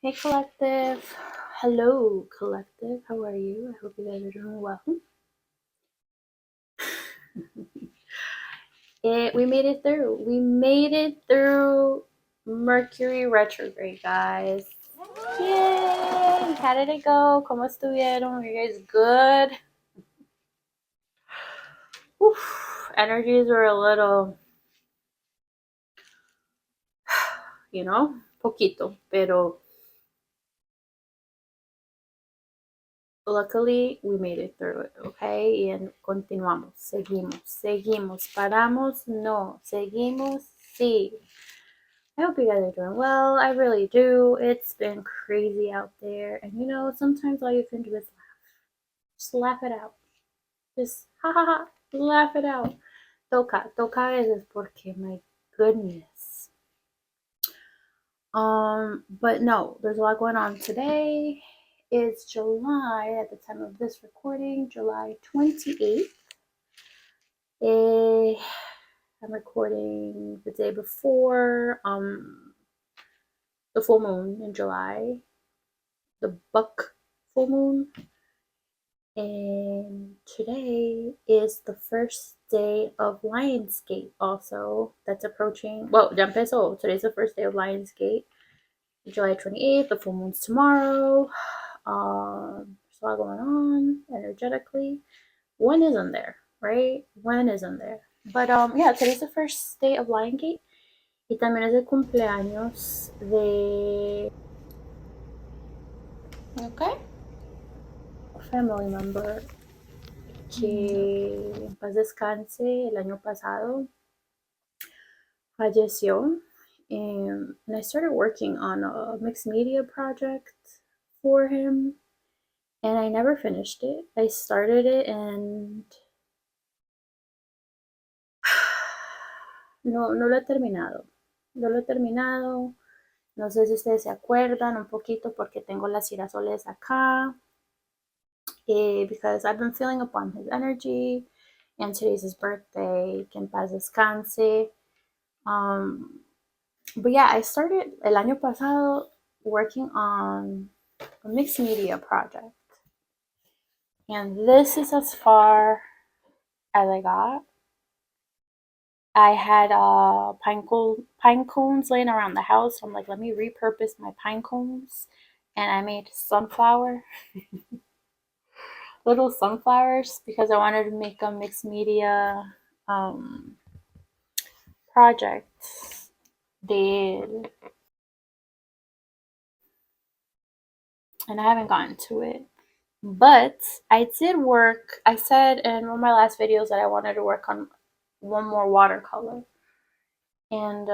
Hey collective. Hello collective. How are you? I hope you guys are doing well. We made it through. We made it through Mercury retrograde, guys. Yay! How did it go? ¿Cómo estuvieron? Are you guys good? Oof. Energies were a little, poquito, pero luckily we made it through it, okay? And continuamos, seguimos, paramos, no, seguimos, sí. I hope you guys are doing well. I really do. It's been crazy out there, and sometimes all you can do is laugh. Just laugh it out. Just ha ha ha, laugh it out. Toca es porque my goodness. But no, there's a lot going on today. It's July at the time of this recording, July 28th. I'm recording the day before the full moon in July, the buck full moon. And today is the first day of Lionsgate also that's approaching. Well, ya empezó. Today's the first day of Lionsgate. July 28th, the full moon's tomorrow. There's a lot going on energetically. When isn't there, right? When isn't there? But yeah, today's the first day of Lionsgate. Y también es el cumpleaños de okay, a family member que en paz descanse el año pasado falleció. And I started working on a mixed media project for him, and I never finished it. I started it and no lo he terminado. No lo he terminado. No sé si ustedes se acuerdan un poquito porque tengo las girasoles acá. Because I've been feeling upon his energy, and today's his birthday. Que en paz descanse. But yeah, I started el año pasado working on a mixed media project. And this is as far as I got. I had pine cones laying around the house. So I'm like, let me repurpose my pine cones. And I made little sunflowers, because I wanted to make a mixed media project. Did and I haven't gotten to it. But I did work. I said in one of my last videos that I wanted to work on one more watercolor and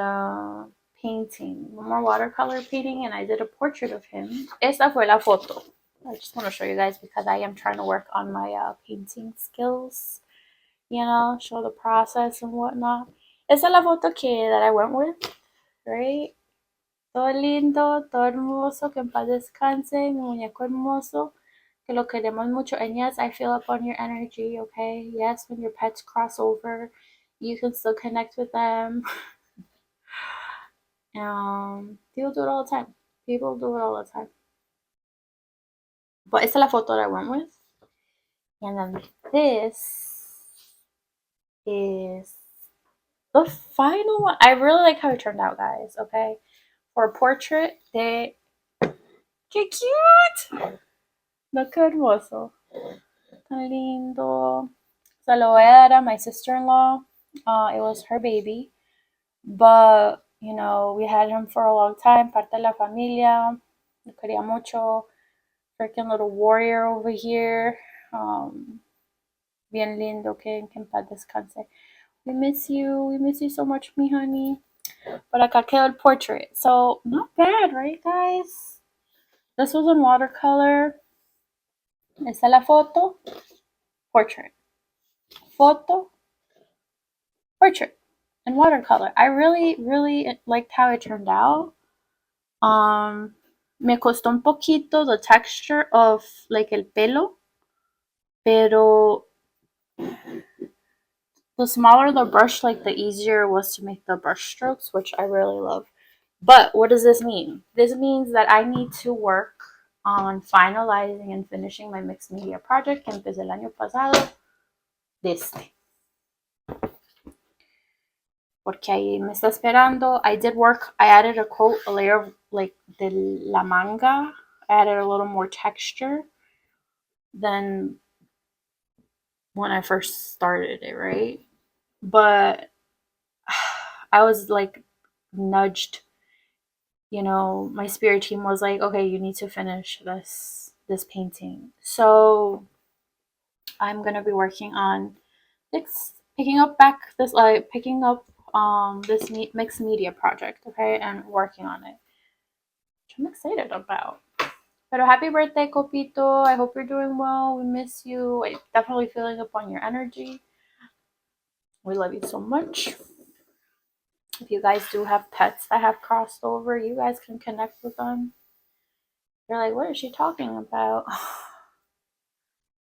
painting, one more watercolor painting, and I did a portrait of him. Esta fue la foto. I just want to show you guys because I am trying to work on my painting skills. Show the process and whatnot. Esa es la foto that I went with, right? Todo lindo, todo hermoso, que en paz descanse, mi muñeco hermoso, que lo queremos mucho. And yes, I feel up on your energy, okay? Yes, when your pets cross over, you can still connect with them. People do it all the time. People do it all the time. But esta es la foto that I went with. And then this is the final one. I really like how it turned out, guys, okay? For a portrait, qué cute! No, qué hermoso. Tan lindo. Se lo voy a dar a my sister-in-law. It was her baby. But, we had him for a long time. Parte de la familia. Lo quería mucho. Freaking little warrior over here. Bien lindo, que en paz descanse. We miss you. We miss you so much, mi honey. But acá quedó el portrait. So, not bad, right, guys? This was in watercolor. Esta es la foto. Portrait. Foto. Portrait. And watercolor. I really, really liked how it turned out. Me costó un poquito the texture of like el pelo. Pero the smaller the brush, like the easier it was to make the brush strokes, which I really love. But what does this mean? This means that I need to work on finalizing and finishing my mixed media project que empecé el año pasado. Porque ahí me está esperando. I did work. I added a coat, a layer of like de la manga. I added a little more texture than when I first started it, right? But I was like nudged, my spirit team was like, okay, you need to finish this painting. So I'm gonna be working on picking up this mixed media project, okay, and working on it, which I'm excited about. But happy birthday, Copito. I hope you're doing well. We miss you. I definitely feeling up on your energy. We love you so much. If you guys do have pets that have crossed over, you guys can connect with them. You're like, what is she talking about?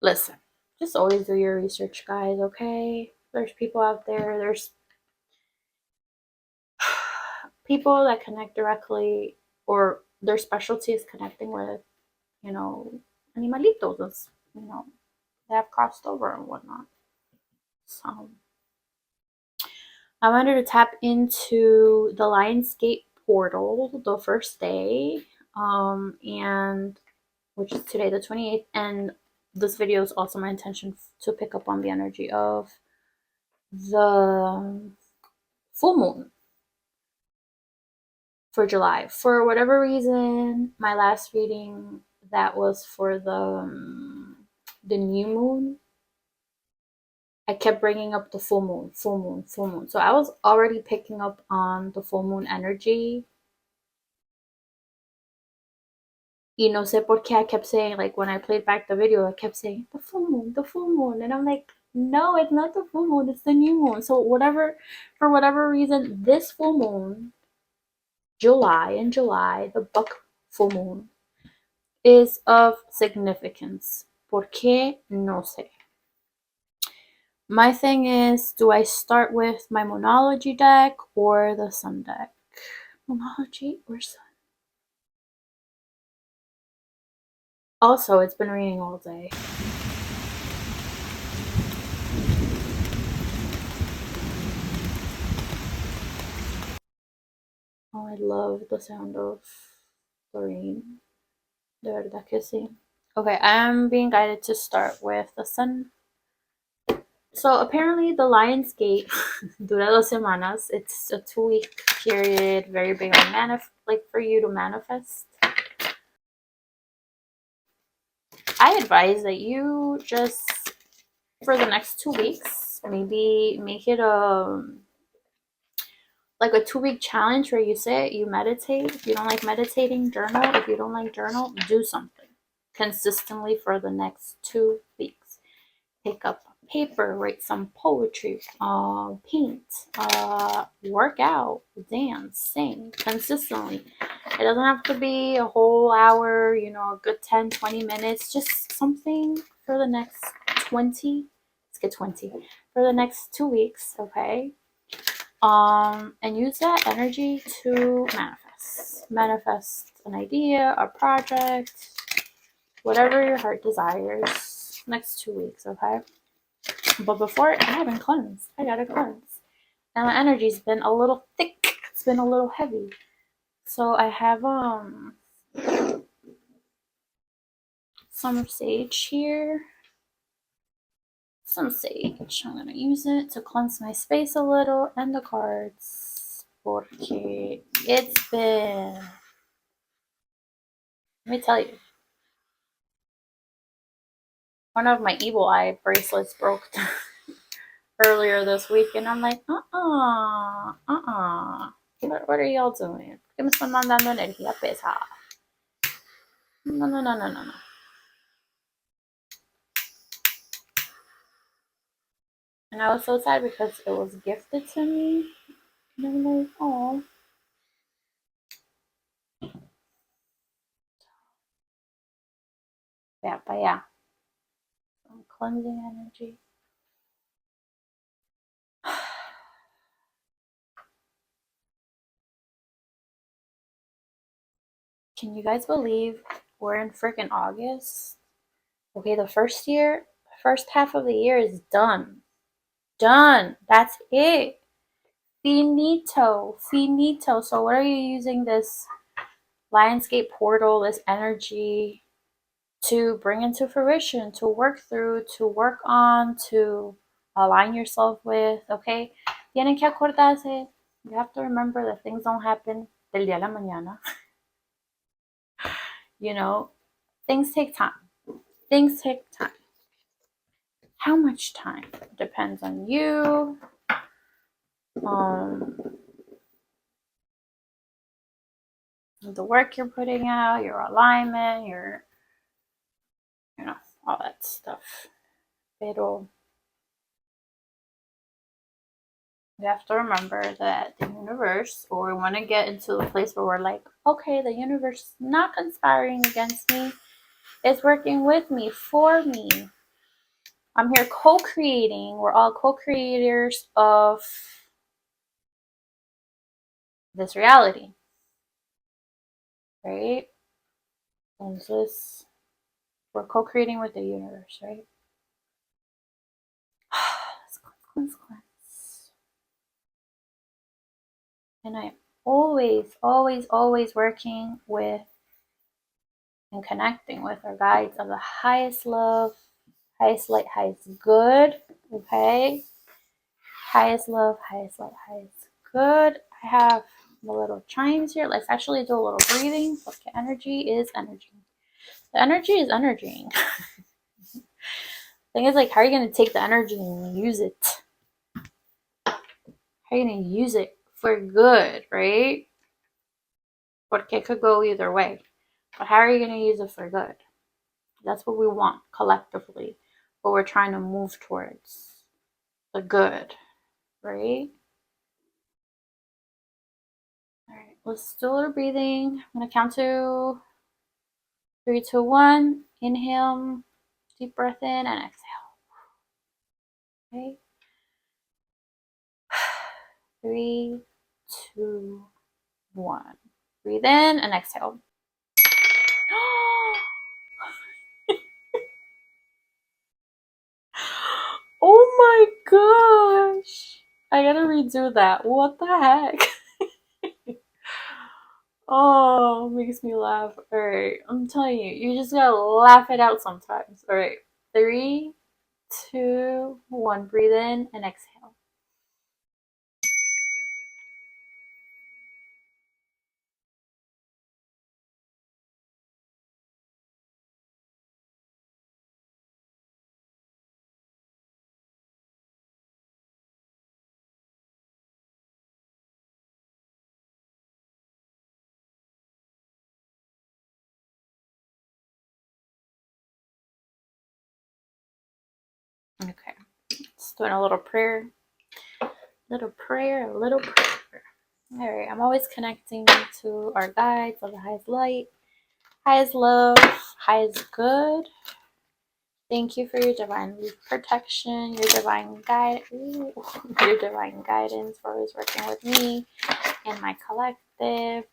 Listen, just always do your research, guys, okay? There's people out there's people that connect directly, or their specialty is connecting with, animalitos, that have crossed over and whatnot. So I wanted to tap into the Lionsgate portal the first day, and which is today, the 28th, and this video is also my intention to pick up on the energy of the full moon for July. For whatever reason, my last reading that was for the new moon, I kept bringing up the full moon, full moon, full moon. So I was already picking up on the full moon energy. No sé por qué I kept saying, like, when I played back the video, I kept saying, the full moon, the full moon. And I'm like, no, it's not the full moon, it's the new moon. So for whatever reason, this full moon, in July, the buck full moon, is of significance. ¿Por qué? No sé. My thing is, do I start with my Monology deck or the Sun deck? Monology or Sun? Also, it's been raining all day. Oh, I love the sound of the rain. De verdad que sí. Okay, I'm being guided to start with the Sun. So apparently the Lionsgate dura 2 semanas. It's a 2-week period, very big on for you to manifest. I advise that you just, for the next 2 weeks, maybe make it like a 2-week challenge where you sit, you meditate. If you don't like meditating, journal. If you don't like journal, do something consistently for the next 2 weeks. Pick up paper, write some poetry, paint, work out, dance, sing consistently. It doesn't have to be a whole hour, a good 10-20 minutes, just something for the next 20. Let's get 20 for the next 2 weeks, okay? And use that energy to manifest an idea, a project, whatever your heart desires. Next 2 weeks, okay? But before, I haven't cleansed. I gotta cleanse. And my energy's been a little thick. It's been a little heavy. So I have some sage here. Some sage. I'm gonna use it to cleanse my space a little and the cards. Porque it's been, let me tell you, one of my evil eye bracelets broke earlier this week, and I'm like, what are y'all doing? ¿Qué me están mandando energía pesada? No, no, no, no, no, no. And I was so sad because it was gifted to me. And I'm like, oh. Yeah, but yeah. Some cleansing energy. Can you guys believe we're in freaking August? Okay, the first half of the year is done. Done. That's it. Finito. Finito. So what are you using this Lionsgate portal, this energy to bring into fruition, to work through, to work on, to align yourself with, okay? Tienen que acordarse. You have to remember that things don't happen del día a la mañana. You know, things take time. Things take time. How much time? Depends on you. The work you're putting out, your alignment, your, all that stuff. Pero we have to remember that the universe, or we want to get into a place where we're like, okay, the universe is not conspiring against me. It's working with me, for me. I'm here co-creating. We're all co-creators of this reality, right? Entonces, we're co-creating with the universe, right? Let's cleanse. And I am always working with and connecting with our guides of the highest love, highest light, highest good. Okay? Highest love, highest light, highest good. I have the little chimes here. Let's actually do a little breathing. Okay, energy is energy. The energy is energy. Thing is, like, how are you going to take the energy and use it? How are you going to use it for good, right? Porque it could go either way. But how are you going to use it for good? That's what we want collectively. What we're trying to move towards. The good, right? All right, let's do a little breathing. I'm going to count to 3, 2, 1. Inhale, deep breath in, and exhale. Okay. 3, 2, 1. Breathe in and exhale. Oh my gosh. I gotta redo that. What the heck? Oh, makes me laugh. Alright, I'm telling you, you just gotta laugh it out sometimes. Alright, 3, 2, 1. Breathe in and exhale. Okay, just doing a little prayer. Little prayer. Alright, I'm always connecting to our guides of the highest light, highest love, highest good. Thank you for your divine protection, your divine your divine guidance for always working with me and my collective.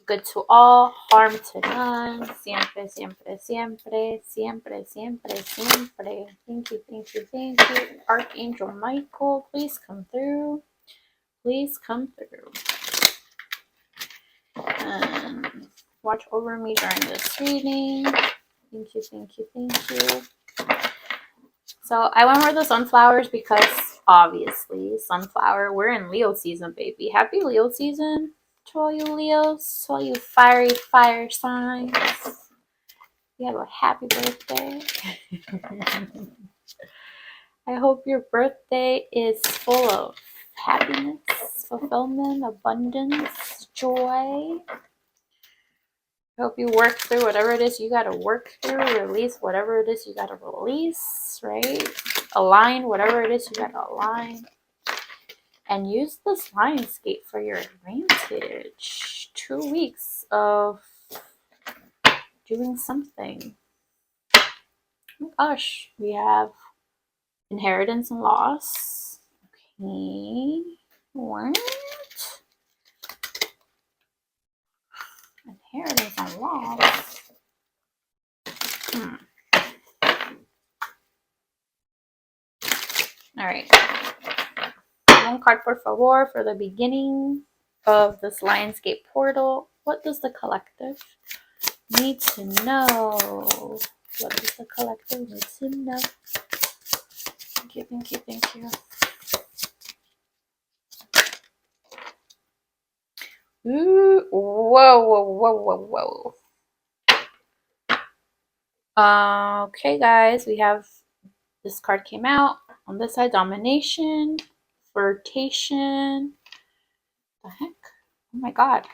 Good to all, harm to none. Siempre, siempre, siempre, siempre, siempre, siempre. Thank you. Archangel Michael, please come through. Please come through. And watch over me during this reading. Thank you. So I went with the sunflowers because obviously sunflower, we're in Leo season, baby. Happy Leo season to all you Leos, to all you fiery fire signs. You have a happy birthday. I hope your birthday is full of happiness, fulfillment, abundance, joy. I hope you work through whatever it is you got to work through, release whatever it is you got to release, right? Align whatever it is you got to align. And use this Lionsgate for your advantage. 2 weeks of doing something. Oh my gosh, we have inheritance and loss. Okay, what? Inheritance and loss. All right. One card, por favor, for the beginning of this Lionsgate portal. What does the collective need to know? What does the collective need to know? Thank you, thank you, thank you. Ooh, whoa, whoa, whoa, whoa, whoa. Okay, guys, we have this card came out. On this side, domination, flirtation. The heck? Oh my god.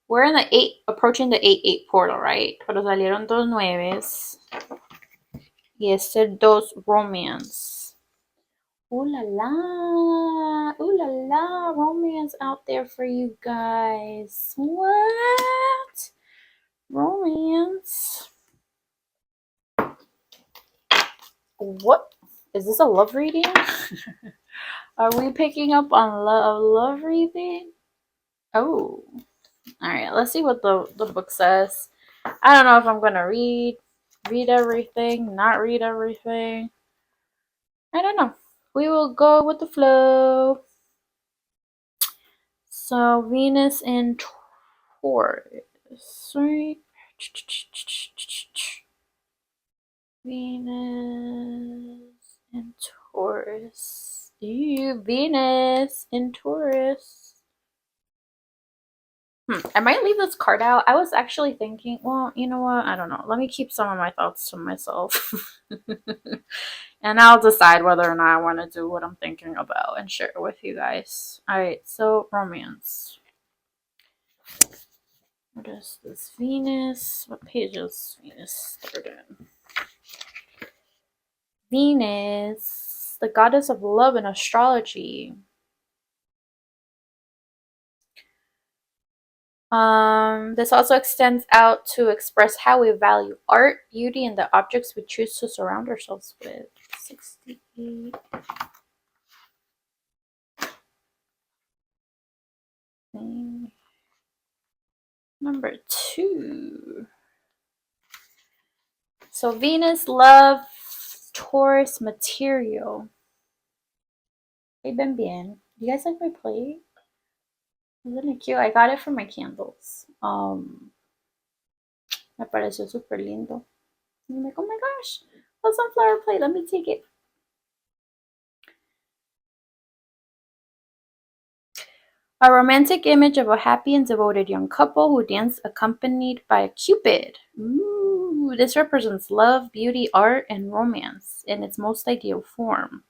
We're in the 8, approaching the 8-8 portal, right? Pero salieron dos nueves. Y este dos romance. Ooh la la. Ooh la la. Romance out there for you guys. What? Romance. What? Is this a love reading? Are we picking up on a love reading? Oh. Alright, let's see what the book says. I don't know if I'm gonna read everything, not read everything. I don't know. We will go with the flow. So Venus in Taurus, right? Venus in Taurus. Ew, Venus in Taurus. I might leave this card out. I was actually thinking, well, you know what? I don't know. Let me keep some of my thoughts to myself. And I'll decide whether or not I want to do what I'm thinking about and share it with you guys. Alright, so romance. What is this? Venus. What page is Venus started in? Venus, the goddess of love in astrology. This also extends out to express how we value art, beauty, and the objects we choose to surround ourselves with. 68. Number 2. So Venus, love, Taurus, material. Hey, bien bien. You guys like my plate? Isn't it cute? I got it for my candles. Me pareció súper lindo. I'm like, oh my gosh, a sunflower plate. Let me take it. A romantic image of a happy and devoted young couple who dance accompanied by a cupid. Ooh, this represents love, beauty, art, and romance in its most ideal form.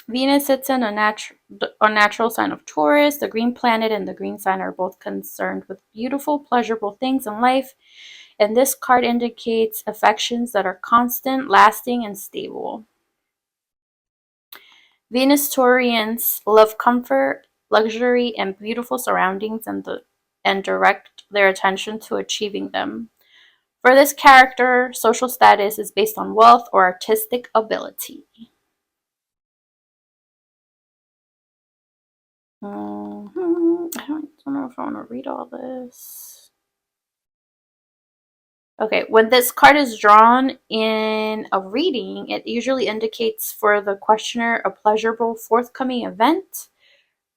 Venus sits in a natural sign of Taurus. The green planet and the green sign are both concerned with beautiful, pleasurable things in life, and this card indicates affections that are constant, lasting, and stable. Venus Taurians love comfort, luxury, and beautiful surroundings and direct their attention to achieving them. For this character, social status is based on wealth or artistic ability. I don't know if I want to read all this. Okay, when this card is drawn in a reading, it usually indicates for the questioner a pleasurable forthcoming event,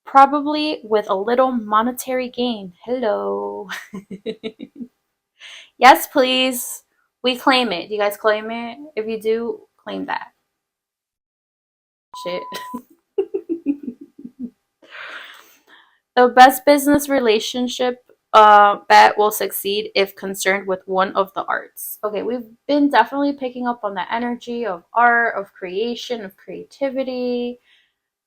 probably with a little monetary gain. Hello. Yes, please. We claim it. Do you guys claim it? If you do, claim that. Shit. The best business relationship bet will succeed if concerned with one of the arts. Okay, we've been definitely picking up on the energy of art, of creation, of creativity.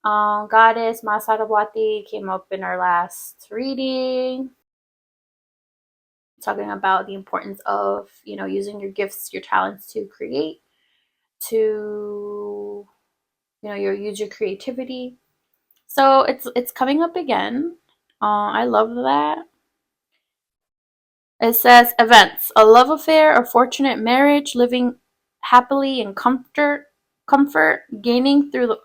Goddess Masarawati came up in our last reading, talking about the importance of, you know, using your gifts, your talents to create, to, you know, use your creativity. So it's coming up again. I love that. It says events: a love affair, a fortunate marriage, living happily in comfort, gaining through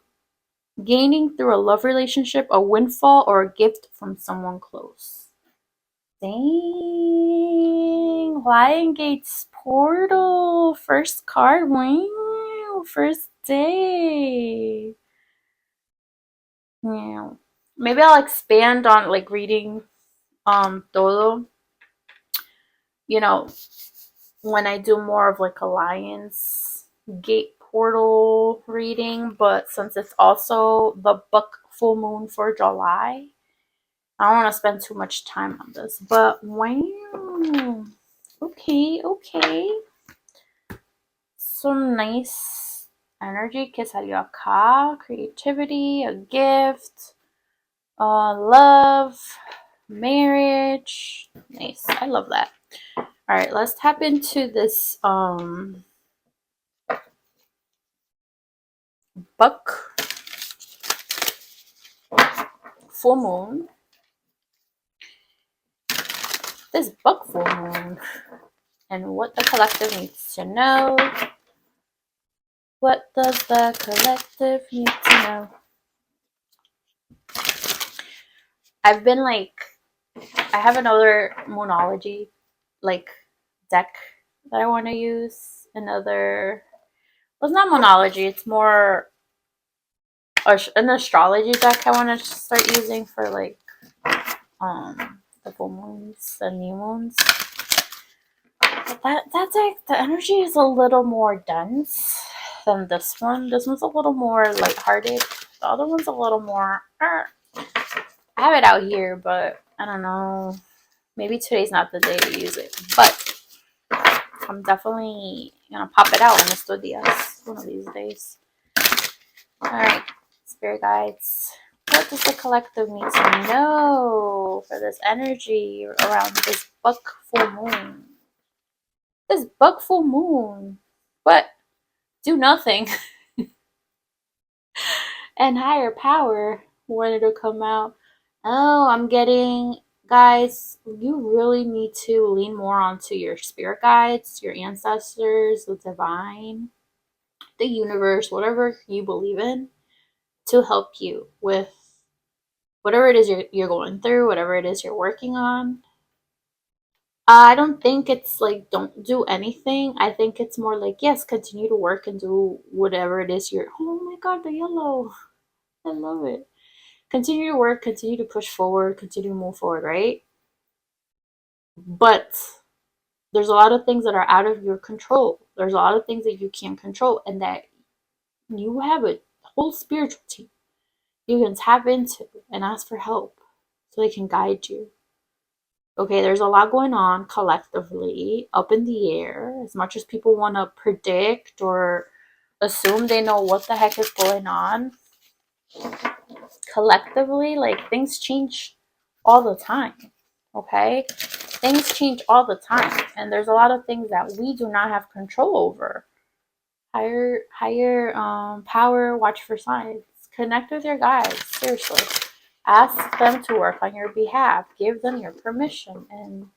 Gaining through a love relationship, a windfall, or a gift from someone close. Dang. Lion Gates portal. First card. Wow. First day. Yeah. Maybe I'll expand on like reading todo. You know, when I do more of like a Lion's Gate portal reading, but since it's also the book full moon for July, I don't want to spend too much time on this. But wow. Okay, okay. Some nice energy que salió acá. Creativity, a gift, love, marriage. Nice. I love that. All right, let's tap into this book full moon. This book full moon and what the collective needs to know. What does the collective need to know? I've been like, I have another Moonology like deck that I want to use. Another, well, it's not Moonology, it's more an astrology deck I want to start using for like the full moons and new moons. But that's like, the energy is a little more dense than this one. This one's a little more lighthearted. The other one's a little more. I have it out here, but I don't know. Maybe today's not the day to use it. But I'm definitely gonna pop it out in estos días, one of these days. Alright, spirit guides. What does the collective need to know for this energy around this book full moon? This book full moon. But do nothing. And higher power wanted to come out. Oh, I'm getting, guys, you really need to lean more onto your spirit guides, your ancestors, the divine, the universe, whatever you believe in, to help you with whatever it is you're going through, whatever it is you're working on. I don't think it's like don't do anything. I think it's more like, yes, continue to work and do whatever it is you're. Oh my god, the yellow. I love it. Continue to work, continue to push forward, continue to move forward, right? But there's a lot of things that are out of your control. There's a lot of things that you can't control, and that you have a whole spiritual team you can tap into and ask for help so they can guide you. Okay, there's a lot going on collectively up in the air. As much as people want to predict or assume they know what the heck is going on, collectively, like, things change all the time. Okay, things change all the time, and there's a lot of things that we do not have control over. Higher power, watch for signs, connect with your guides, seriously, ask them to work on your behalf, give them your permission, and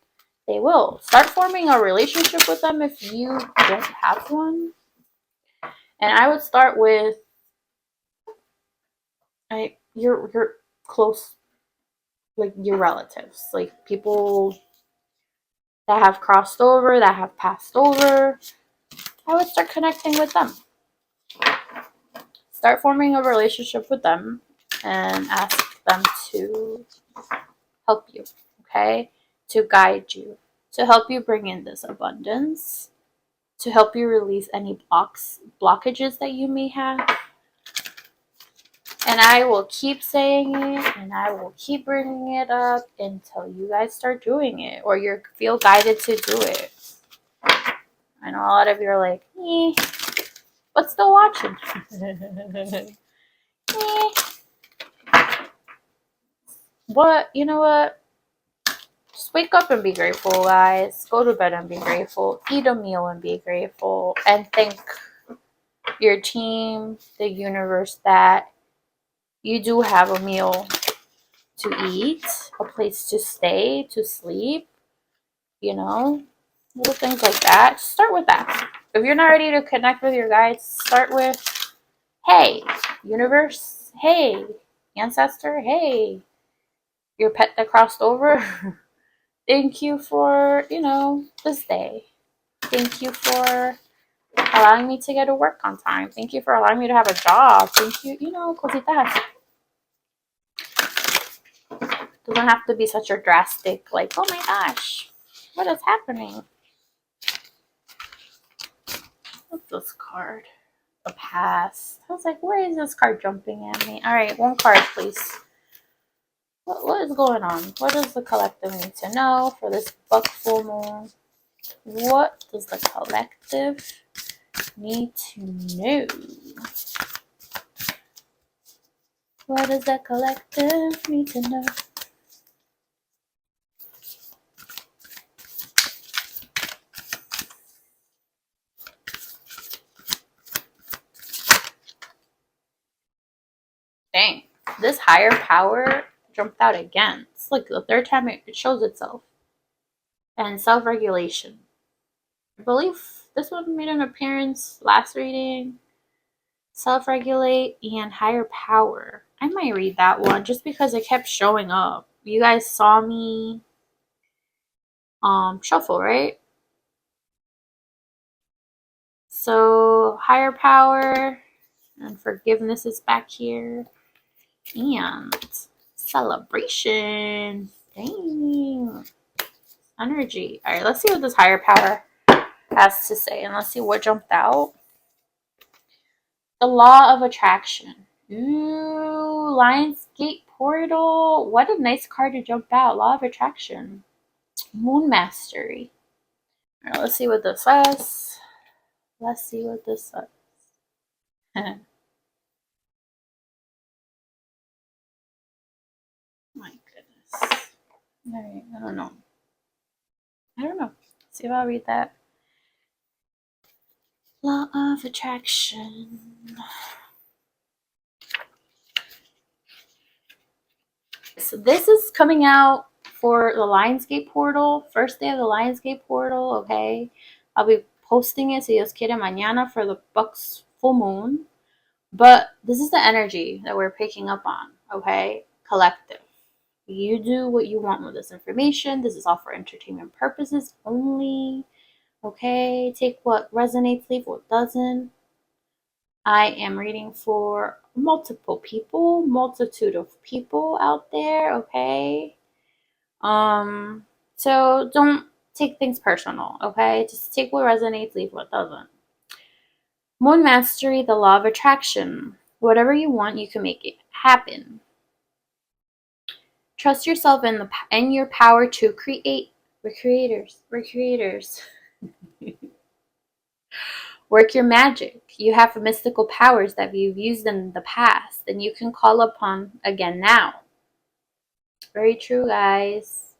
they will. Start forming a relationship with them if you don't have one. And I would start with your close, like your relatives, like people that have crossed over, that have passed over. I would start connecting with them. Start forming a relationship with them and ask them to help you, okay? To guide you, to help you bring in this abundance, to help you release any blockages that you may have. And I will keep saying it, and I will keep bringing it up until you guys start doing it, or you feel guided to do it. I know a lot of you are like, but still watching. But you know what? Just wake up and be grateful, guys. Go to bed and be grateful. Eat a meal and be grateful. And thank your team, the universe, that you do have a meal to eat, a place to stay, to sleep, you know, little things like that. Start with that. If you're not ready to connect with your guides, start with, hey, universe, Hey, ancestor, hey, your pet that crossed over. Thank you for, this day. Thank you for allowing me to get to work on time. Thank you for allowing me to have a job. Thank you, cositas. Doesn't have to be such a drastic, like, oh my gosh, what is happening? What's this card? The past. I was like, where is this card jumping at me? All right, one card, please. What is going on? What does the collective need to know for this buck full moon? What does the collective need to know? What does the collective need to know? Dang, this higher power jumped out again. It's like the third time it shows itself. And self-regulation. I believe this one made an appearance last reading. Self-regulate and higher power. I might read that one just because it kept showing up. You guys saw me shuffle, right? So higher power and forgiveness is back here. And celebration. Dang. Energy. All right, let's see what this higher power has to say. And let's see what jumped out. The law of attraction. Ooh, Lionsgate portal. What a nice card to jump out. Law of attraction. Moon mastery. All right, let's see what this says. Let's see what this says. My goodness. All right, I don't know. Let's see if I'll read that. Law of attraction. So this is coming out for the Lionsgate portal. First day of the Lionsgate portal, okay? I'll be posting it, si Dios quiere, mañana for the Bucks full moon. But this is the energy that we're picking up on, okay? Collective. You do what you want with this information. This is all for entertainment purposes only, okay? Take what resonates, leave what doesn't. I am reading for multiple people, multitude of people out there, okay? So don't take things personal, okay? Just take what resonates, leave what doesn't. Moon mastery, the law of attraction. Whatever you want, you can make it happen. Trust yourself in your power to create. We're creators. We're creators. Work your magic. You have mystical powers that you've used in the past and you can call upon again now. Very true, guys.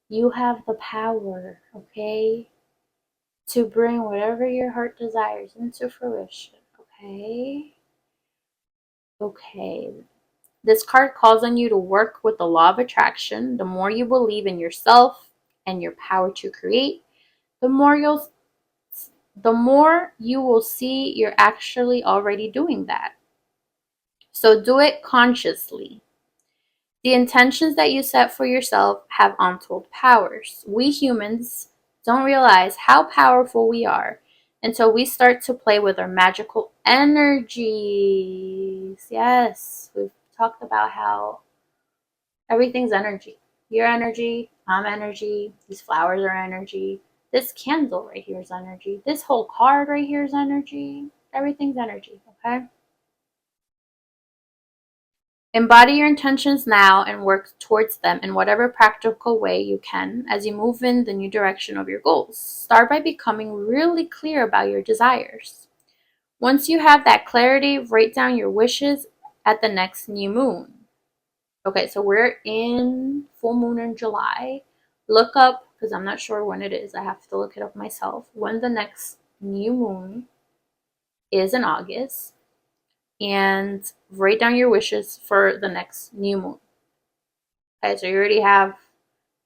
You have the power, okay, to bring whatever your heart desires into fruition, okay? Okay. This card calls on you to work with the law of attraction. The more you believe in yourself and your power to create, the more you will see you're actually already doing that. So do it consciously. The intentions that you set for yourself have untold powers. We humans don't realize how powerful we are until we start to play with our magical energies. Yes, we've talked about how everything's energy. Your energy, I'm energy, these flowers are energy, this candle right here is energy, this whole card right here is energy. Everything's energy, okay? Embody your intentions now and work towards them in whatever practical way you can as you move in the new direction of your goals. Start by becoming really clear about your desires. Once you have that clarity, write down your wishes at the next new moon. Okay, so we're in full moon in July. Look up, because I'm not sure when it is. I have to look it up myself. When the next new moon is in August. And write down your wishes for the next new moon. Okay, so you already have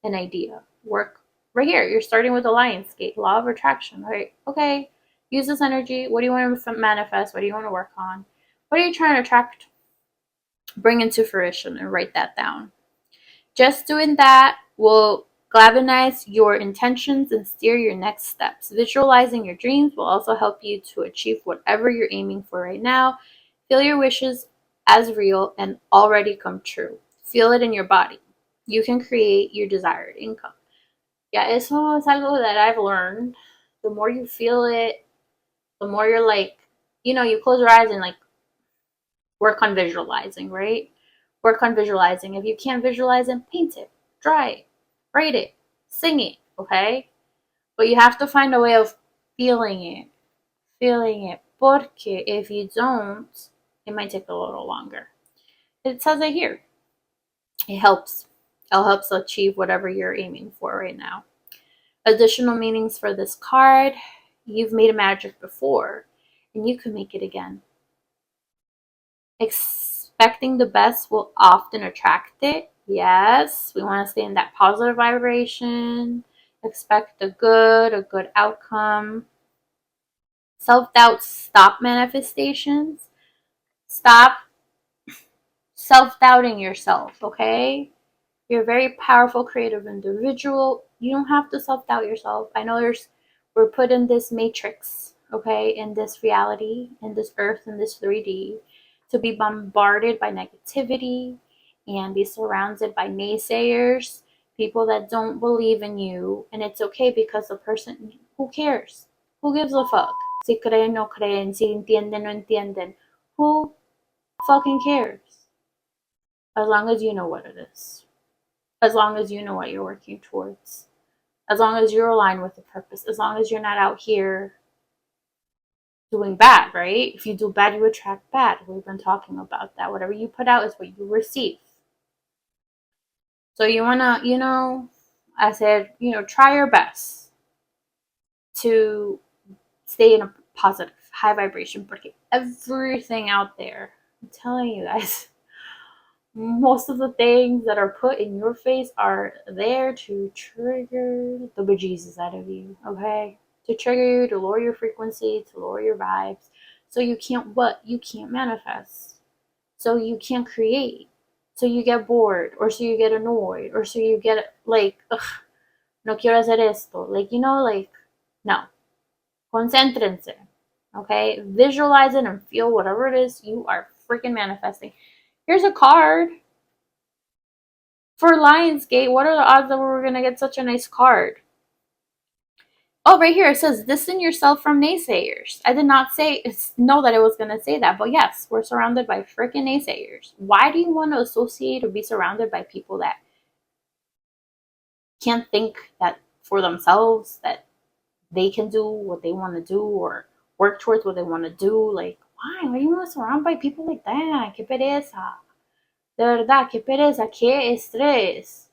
an idea. Work right here. You're starting with the Lionsgate, law of attraction, right? Okay, use this energy. What do you want to manifest? What do you want to work on? What are you trying to attract? bring into fruition and write that down. Just doing that will galvanize your intentions and steer your next steps. Visualizing your dreams will also help you to achieve whatever you're aiming for right now. Feel your wishes as real and already come true. Feel it in your body. You can create your desired income. Yeah, eso es algo that I've learned. The more you feel it, the more you're like, you close your eyes and like work on visualizing, right? Work on visualizing. If you can't visualize it, paint it, draw it, write it, sing it, okay? But you have to find a way of feeling it, porque if you don't, it might take a little longer. It says it here. It helps. It helps achieve whatever you're aiming for right now. Additional meanings for this card. You've made a magic before, and you can make it again. Expecting the best will often attract it. Yes, we want to stay in that positive vibration. Expect a good outcome. Self-doubt, stop manifestations. Stop self-doubting yourself, okay? You're a very powerful, creative individual. You don't have to self-doubt yourself. I know we're put in this matrix, okay, in this reality, in this earth, in this 3D, to be bombarded by negativity and be surrounded by naysayers, people that don't believe in you. And it's okay because the person, who cares? Who gives a fuck? Si creen, no creen, si entienden, no entienden. Who fucking cares? As long as you know what it is. As long as you know what you're working towards. As long as you're aligned with the purpose. As long as you're not out here doing bad, right? If you do bad, you attract bad. We've been talking about that. Whatever you put out is what you receive. So you want to, I said, try your best to stay in a positive, high vibration. Porque everything out there, I'm telling you guys, most of the things that are put in your face are there to trigger the bejesus out of you, okay? To trigger you, to lower your frequency, to lower your vibes. So you can't what? You can't manifest. So you can't create. So you get bored, or so you get annoyed, or so you get like, ugh, no quiero hacer esto. Like, no. Concéntrense, okay? Visualize it and feel whatever it is you are freaking manifesting. Here's a card for Lionsgate. What are the odds that we're going to get such a nice card? Oh, right here it says, distance yourself from naysayers. I did not know that it was going to say that, but yes, we're surrounded by freaking naysayers. Why do you want to associate or be surrounded by people that can't think that for themselves, that they can do what they want to do or work towards what they want to do? Like, why? Why do you want to surround by people like that? Qué pereza. De verdad, qué pereza, qué estrés.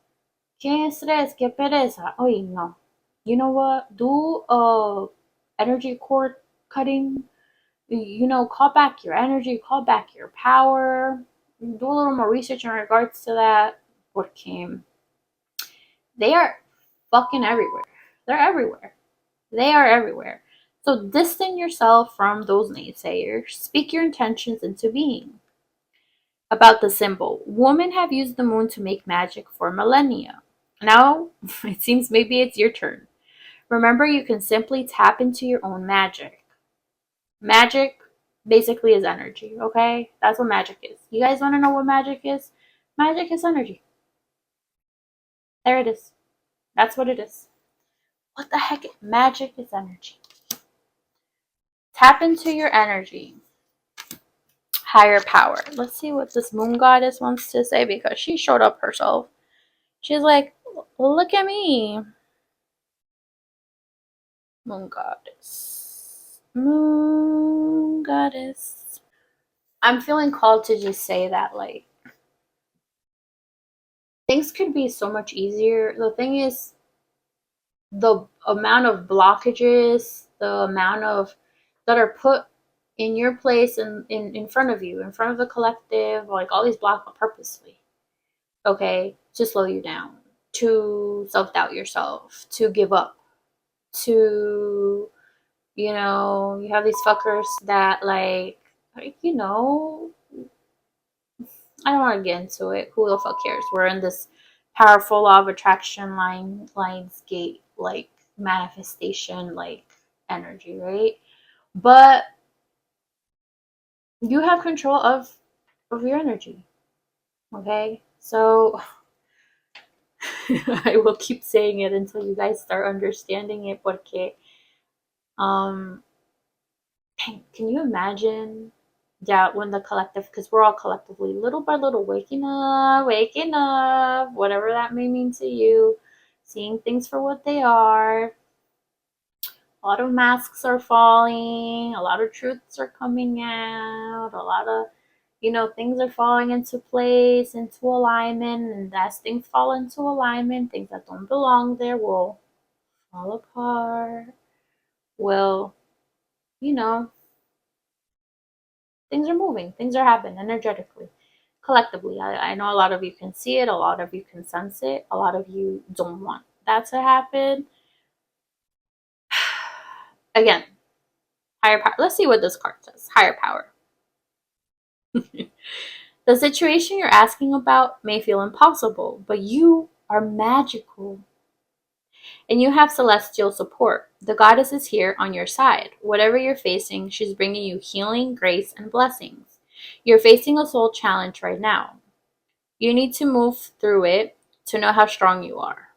Qué estrés, qué pereza. Oye, no. You know what? Do energy cord cutting. Call back your energy, call back your power. Do a little more research in regards to that. Porque they are fucking everywhere. They're everywhere. They are everywhere. So distance yourself from those naysayers. Speak your intentions into being. About the symbol, women have used the moon to make magic for millennia. Now, it seems maybe it's your turn. Remember, you can simply tap into your own magic. Magic basically is energy, okay? That's what magic is. You guys want to know what magic is? Magic is energy. There it is. That's what it is. What the heck? Magic is energy. Tap into your energy. Higher power. Let's see what this moon goddess wants to say, because she showed up herself. She's like, look at me. Moon goddess. Moon goddess. I'm feeling called to just say that, like, things could be so much easier. The thing is, the amount of blockages, the amount of that are put in your place and in front of you, in front of the collective, like all these blocks purposely, okay, to slow you down, to self-doubt yourself, to give up, to, you have these fuckers that like, I don't want to get into it. Who the fuck cares? We're in this powerful law of attraction lines gate like manifestation like energy, right? But you have control of your energy. Okay? So I will keep saying it until you guys start understanding it porque um can you imagine that when the collective, because we're all collectively little by little waking up, whatever that may mean to you, seeing things for what they are. A lot of masks are falling, a lot of truths are coming out, a lot of things are falling into place, into alignment, and as things fall into alignment, things that don't belong there will fall apart. Will, you know, things are moving, things are happening energetically, collectively. I know a lot of you can see it, a lot of you can sense it, a lot of you don't want that to happen. Again, higher power. Let's see what this card says. Higher power. The situation you're asking about may feel impossible, but you are magical and you have celestial support. The goddess is here on your side. Whatever you're facing, she's bringing you healing, grace, and blessings. You're facing a soul challenge right now. You need to move through it to know how strong you are.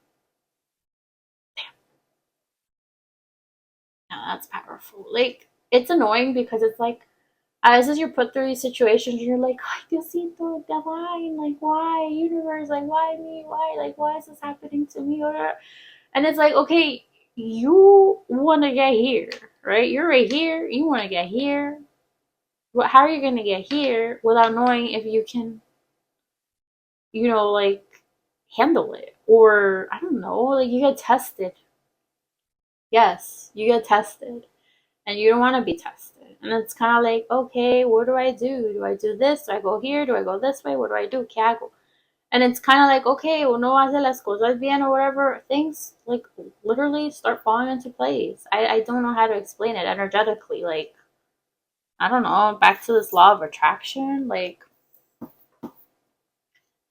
Now that's powerful. Like, it's annoying because it's like, as you're put through these situations, you're like, ay, Diosito, divine, like, why, universe, like, why me, why, like, why is this happening to me? And it's like, okay, you want to get here, right? You're right here. You want to get here. But how are you going to get here without knowing if you can, like, handle it? Or, I don't know, like, you get tested. Yes, you get tested. And you don't want to be tested. And it's kind of like, okay, what do I do? Do I do this? Do I go here? Do I go this way? What do I do? ¿Qué hago? And it's kind of like, okay, uno hace las cosas bien or whatever. Things, like, literally start falling into place. I don't know how to explain it energetically. Like, I don't know, back to this law of attraction. Like,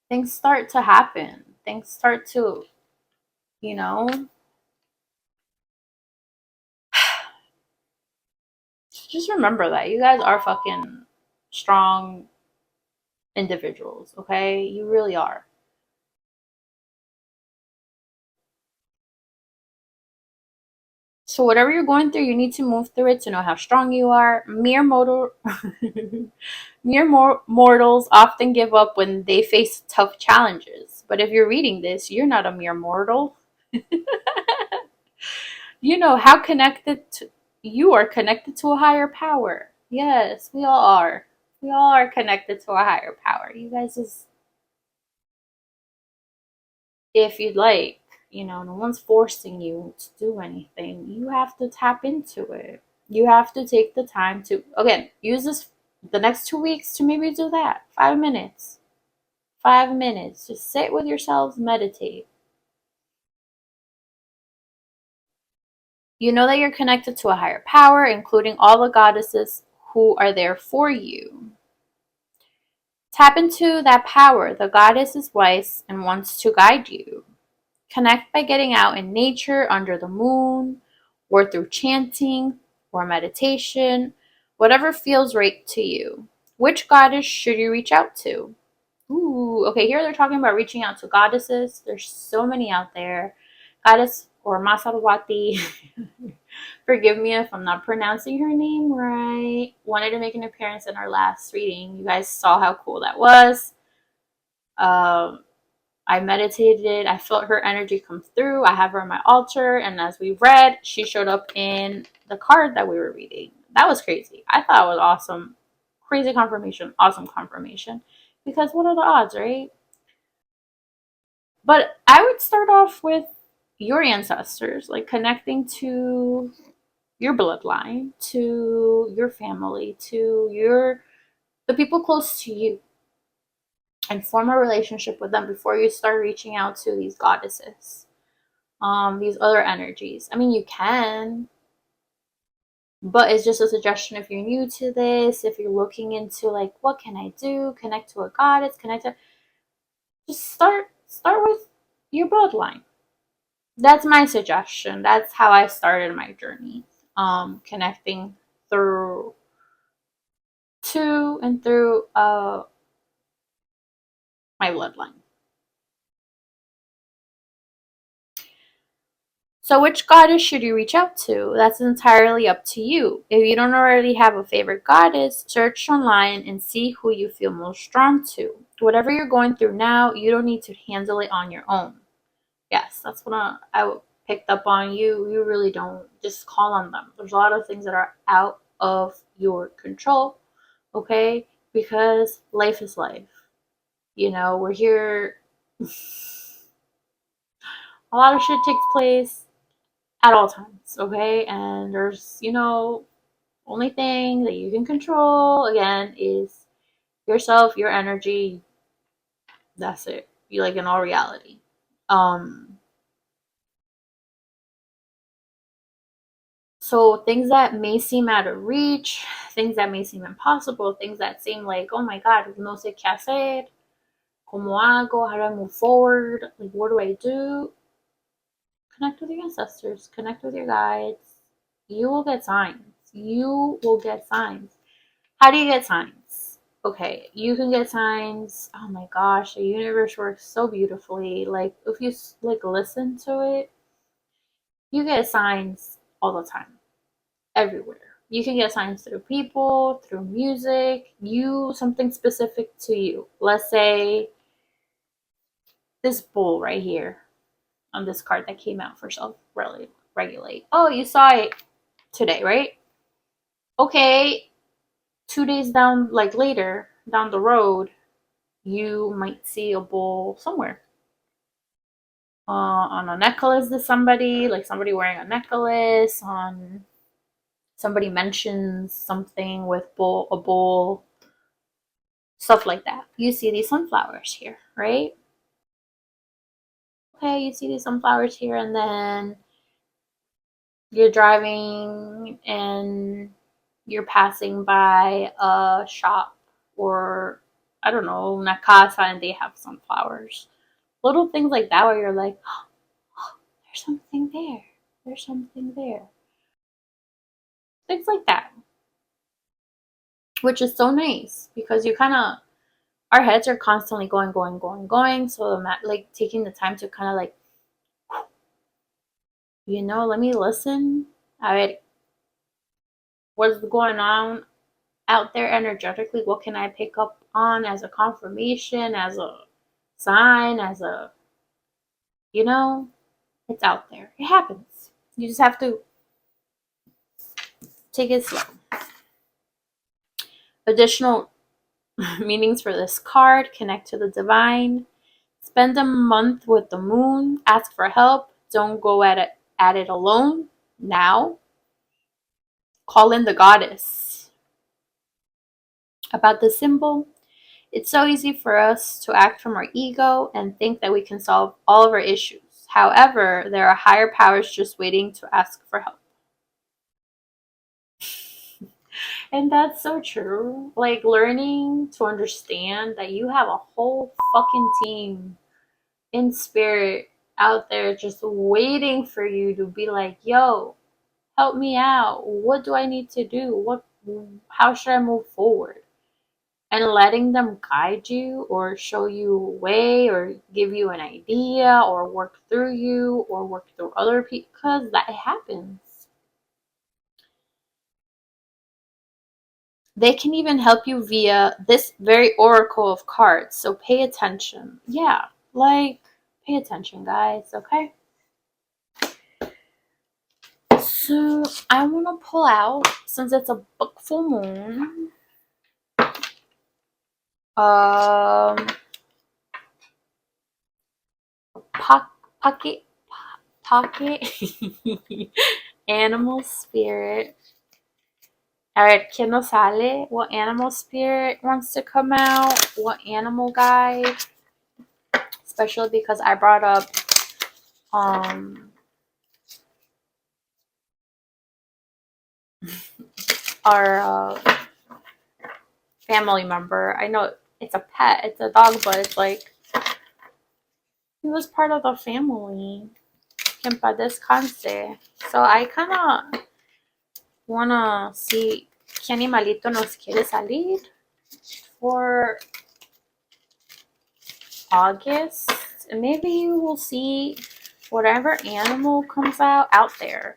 things start to happen. Things start to, you know, just remember that. You guys are fucking strong individuals, okay? You really are. So whatever you're going through, you need to move through it to know how strong you are. Mortals often give up when they face tough challenges. But if you're reading this, you're not a mere mortal. You know how you are connected to a higher power. Yes, we all are. We all are connected to a higher power. You guys just, if you'd like, no one's forcing you to do anything. You have to tap into it. You have to take the time to, again, use this the next 2 weeks to maybe do that. 5 minutes. 5 minutes. Just sit with yourselves, meditate. You know that you're connected to a higher power, including all the goddesses who are there for you. Tap into that power. The goddess is wise and wants to guide you. Connect by getting out in nature, under the moon, or through chanting or meditation, whatever feels right to you. Which goddess should you reach out to? Ooh, okay, here they're talking about reaching out to goddesses. There's so many out there. Goddess or Masarwati, forgive me if I'm not pronouncing her name right, wanted to make an appearance in our last reading. You guys saw how cool that was. I meditated. I felt her energy come through. I have her on my altar. And as we read, she showed up in the card that we were reading. That was crazy. I thought it was awesome. Crazy confirmation. Awesome confirmation. Because what are the odds, right? But I would start off with your ancestors, like connecting to your bloodline, to your family, to the people close to you, and form a relationship with them before you start reaching out to these goddesses, these other energies. I mean, you can, But it's just a suggestion if you're new to this, if you're looking into like what can I do, connect to a goddess, connect to, just start with your bloodline. That's my suggestion. That's how I started my journey. Connecting through to and through my bloodline. So, which goddess should you reach out to? That's entirely up to you. If you don't already have a favorite goddess, search online and see who you feel most drawn to. Whatever you're going through now, you don't need to handle it on your own. Yes, that's what I picked up on. You really don't. Just call on them. There's a lot of things that are out of your control, okay? Because life is life. You know, we're here. A lot of shit takes place at all times, okay? And there's, only thing that you can control again is yourself, your energy. That's it. You like in all reality. Um so things that may seem out of reach, things that may seem impossible, things that seem like, oh my god, no sé qué hacer, como hago, how do I move forward, like what do I do? Connect with your ancestors, connect with your guides. You will get signs. You will get signs. How do you get signs? Okay, you can get signs. Oh my gosh, the universe works so beautifully. Like if you like listen to it, you get signs all the time, everywhere. You can get signs through people, through music, something specific to you. Let's say this bull right here on this card that came out for self regulate. Oh, you saw it today, right? Okay, 2 days down, like later down the road, you might see a bull somewhere. On a necklace to somebody, like somebody wearing a necklace, on somebody mentions something with a bull, stuff like that. You see these sunflowers here, right? Okay, you see these sunflowers here, and then you're driving and you're passing by a shop or I don't know, una casa, and they have sunflowers. Little things like that where you're like, oh, there's something there. There's something there. Things like that, which is so nice because you kind of, our heads are constantly going, going, going, going. So, like, taking the time to kind of like, let me listen. A ver, what's going on out there energetically? What can I pick up on as a confirmation, as a sign, as a, you know, it's out there. It happens. You just have to take it slow. Additional meanings for this card: connect to the divine, spend a month with the moon, ask for help, don't go at it alone. Now, call in the goddess. About the symbol, it's so easy for us to act from our ego and think that we can solve all of our issues. However, there are higher powers just waiting to ask for help. And that's so true. Like learning to understand that you have a whole fucking team in spirit out there just waiting for you to be like, yo, help me out. What do I need to do? How should I move forward? And letting them guide you or show you a way or give you an idea or work through you or work through other people, because that happens. They can even help you via this very oracle of cards. So pay attention. Yeah, like pay attention, guys, okay? So I want to pull out, since it's a book full moon, um, pocket, pocket, animal spirit. All right, ¿quién nos sale? What animal spirit wants to come out? What animal guide? Especially because I brought up um our family member. I know it's a pet, it's a dog, but it's like he was part of the family. Que en paz descanse. So I kind of wanna see qué animalito nos quiere salir for August. And maybe we'll see whatever animal comes out there.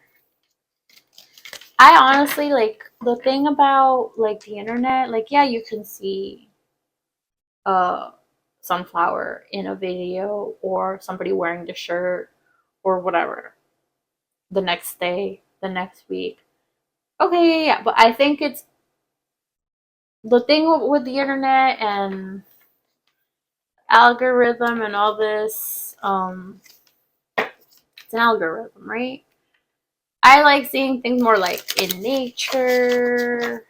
I honestly, like, the thing about like the internet, like, yeah, you can see a sunflower in a video or somebody wearing the shirt or whatever the next day, the next week. Okay, yeah, but I think it's the thing with the internet and algorithm and all this. It's an algorithm, right? I like seeing things more like in nature,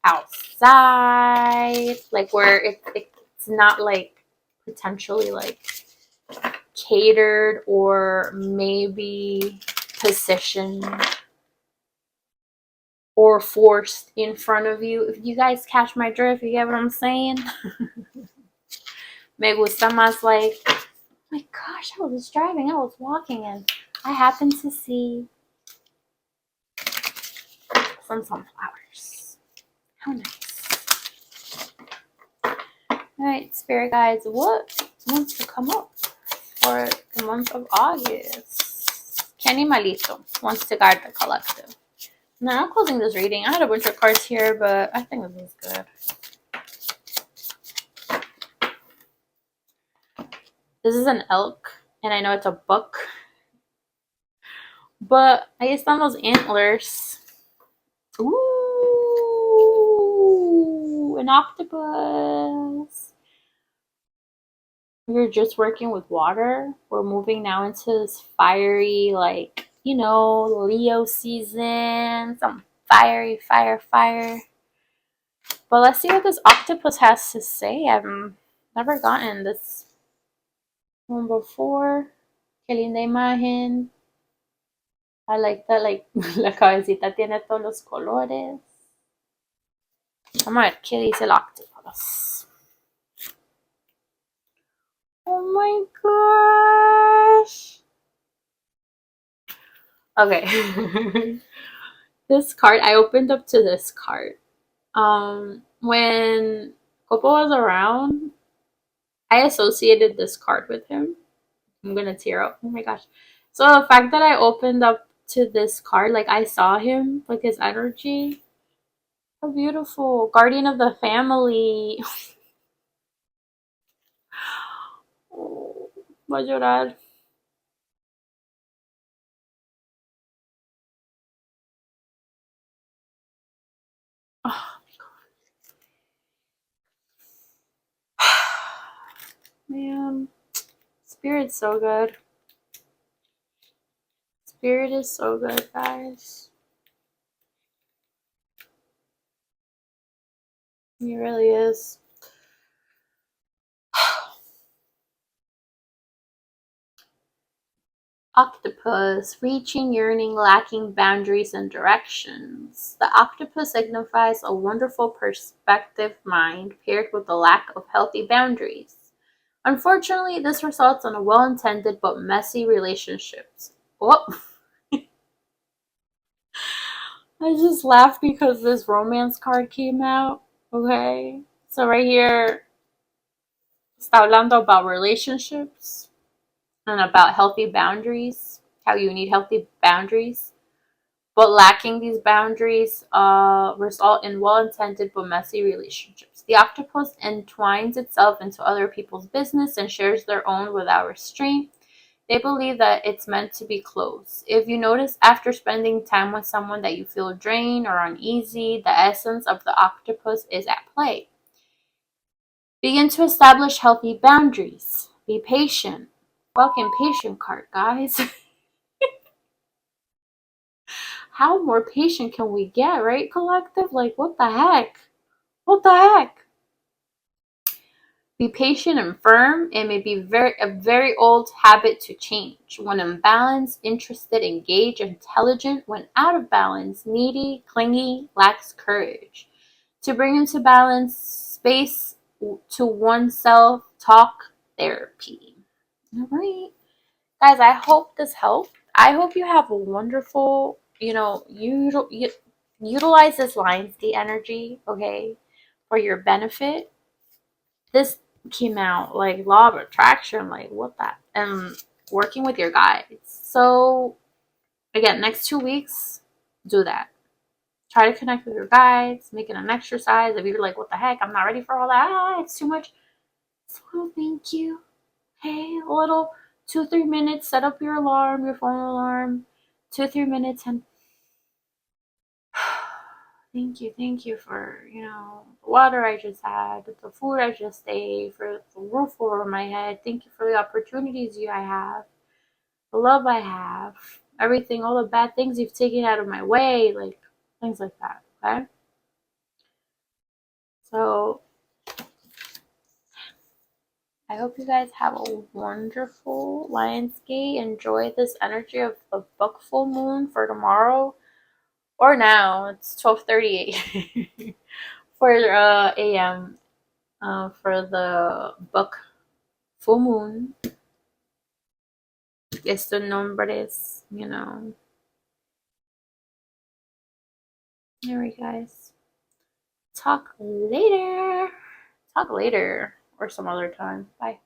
outside, like where it's not like potentially like catered or maybe positioned or forced in front of you. If you guys catch my drift, you get what I'm saying? Me gusta más like, oh my gosh, I was driving, I was walking, and I happened to see some sunflowers. How nice. Alright, spirit guides, what wants to come up for the month of August? ¿Qué animalito wants to guide the collective? Now I'm closing this reading. I had a bunch of cards here, but I think this is good. This is an elk, and I know it's a buck. But ahí están los antlers. Ooh, an octopus. We're just working with water. We're moving now into this fiery, like, you know, Leo season. Some fiery, fire. But let's see what this octopus has to say. I've never gotten this one before. Qué linda imagen. I like that, like, la cabecita tiene todos los colores. Vamos a ver qué dice el octopus. Oh my gosh. Okay. This card, I opened up to this card. When Coco was around, I associated this card with him. I'm gonna tear up. Oh my gosh. So the fact that I opened up to this card, like I saw him, like his energy. How beautiful. Guardian of the family. Oh, voy a llorar. Oh, man. Spirit's so good. Spirit is so good, guys. He really is. Octopus, reaching, yearning, lacking boundaries and directions. The octopus signifies a wonderful perspective mind paired with a lack of healthy boundaries. Unfortunately, this results in a well-intended but messy relationships. Oh, I just laughed because this romance card came out. Okay, so right here, está hablando about relationships and about healthy boundaries, how you need healthy boundaries. But lacking these boundaries result in well-intended but messy relationships. The octopus entwines itself into other people's business and shares their own without restraint. They believe that it's meant to be close. If you notice after spending time with someone that you feel drained or uneasy, the essence of the octopus is at play. Begin to establish healthy boundaries. Be patient. Fucking patient card, guys. How more patient can we get, right, collective? Like, what the heck? What the heck? Be patient and firm. It may be a very old habit to change. When imbalanced, interested, engaged, intelligent. When out of balance, needy, clingy, lacks courage. To bring into balance, space to oneself, talk, therapy. All right. Guys, I hope this helped. I hope you have a wonderful, utilize this Lionsgate energy, okay, for your benefit. This came out like law of attraction, like what that, and working with your guides. So again, next 2 weeks, do that. Try to connect with your guides, making an exercise. If you're like, what the heck, I'm not ready for all that, it's too much. So thank you. Hey, a little 2-3 minutes, set up your alarm, your phone alarm, 2-3 minutes, and thank you for, the water I just had, the food I just ate, for the roof over my head. Thank you for the opportunities I have, the love I have, everything, all the bad things you've taken out of my way, like things like that, okay? So I hope you guys have a wonderful Lionsgate. Enjoy this energy of the book full moon for tomorrow. Or now. It's 12:38 for AM for the book full moon. Estos nombres, Alright, guys. Talk later. Talk later or some other time. Bye.